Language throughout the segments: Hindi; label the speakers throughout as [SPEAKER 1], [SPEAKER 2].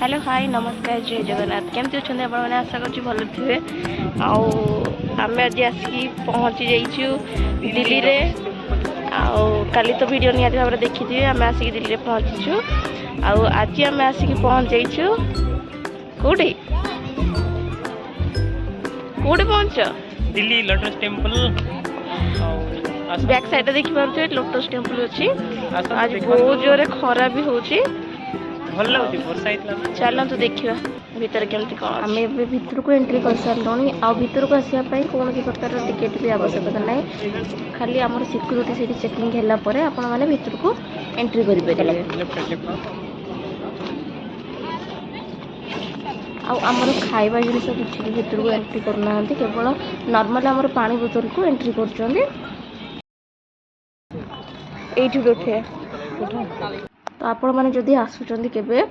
[SPEAKER 1] हेलो हाय नमस्कार जय जगन्नाथ केमती अच्छा आप आशा कर भल थे आम आज आसिक पहुँची जाइचु दिल्ली रे काली तो वीडियो निहाती भाव देखी थे आम आसिक दिल्ली रे पहुँचीचु आज आम आसिक पहुँच जाइचु कोठी कोठी पहुँच
[SPEAKER 2] Delhi lotus temple
[SPEAKER 1] back side देखी पारे लोटस टेम्पल अच्छी आज बहुत जोरे खरा भी होची
[SPEAKER 2] भल लगुच वर्षा
[SPEAKER 1] चलतु देखा भितर केमती कौन आम भर को एंट्री कर सारे आर को आसापी कौन प्रकार टिकेट भी आवश्यकता ना खाली आम सिक्यूरीटी से चेकिंग है आपण मैंने भर को एंट्री करेंगे आमर खाଇବା जिनस किसी भी भर को एंट्री करना केवल नॉर्मल आमर पानी बोतल को एंट्री कर तो आपण मैंने जदि आसुचंदी केबे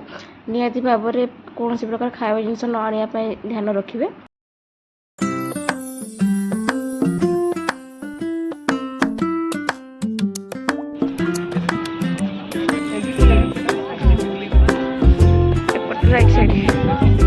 [SPEAKER 1] निहाती भाव में कौन सी प्रकार खाଇବା जिनस न आनिया ध्यान रखिए राइट साइड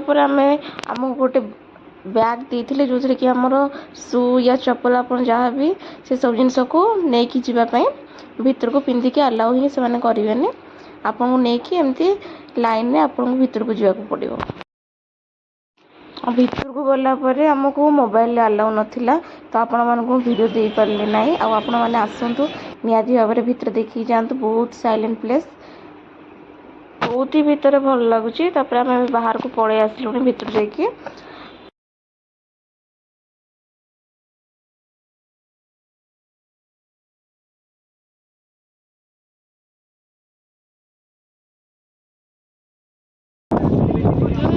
[SPEAKER 1] पर आम गोटे बैग देते जो थे कि आमर शू या चप्पल आप जहाँ भी से सब जिनस को लेकिन जावाई भर को पिंधिकी अलाउ ही से करेंगे आपन को लेकिन एमती लाइन में आपन को भर को जावाक पड़ो भर को गलापर आमको मोबाइल अलाउ नाला तो आपण मानक वीडियो दे पारे ना आपण मैंने आसतु निहाती भाव में भर देखिए जातु बहुत साइलेंट प्लेस बहुत ही भितर भल लगुच आम बाहर को पलि आसलु भर जाकि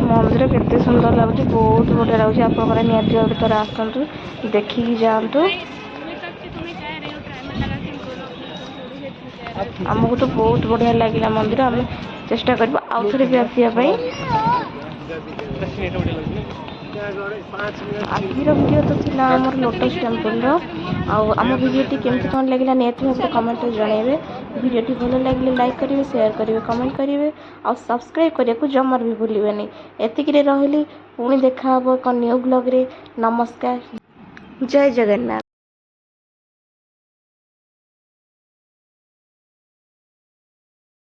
[SPEAKER 1] मंदिर केते सुंदर लगुच बहुत बढ़िया लगुच आप निहाती भाव में आसतु देखिकी जातु आमको तो बहुत बढ़िया लगे मंदिर आम चेष्टा करवा आउ थे भी आसापी आज वीडियो तो थी आम लोटस टेम्पल आम वीडियोटी केमती कौन लगे निहत भाव कमेंट जनइबे वीडियोटी भल लगे लाइक करेंगे शेयर करेंगे कमेंट करेंगे और सब्सक्राइब करने को जमार भी भूलें एतिक रही पुणी देखा एक न्यू ब्लॉग रे नमस्कार जय जगन्नाथ।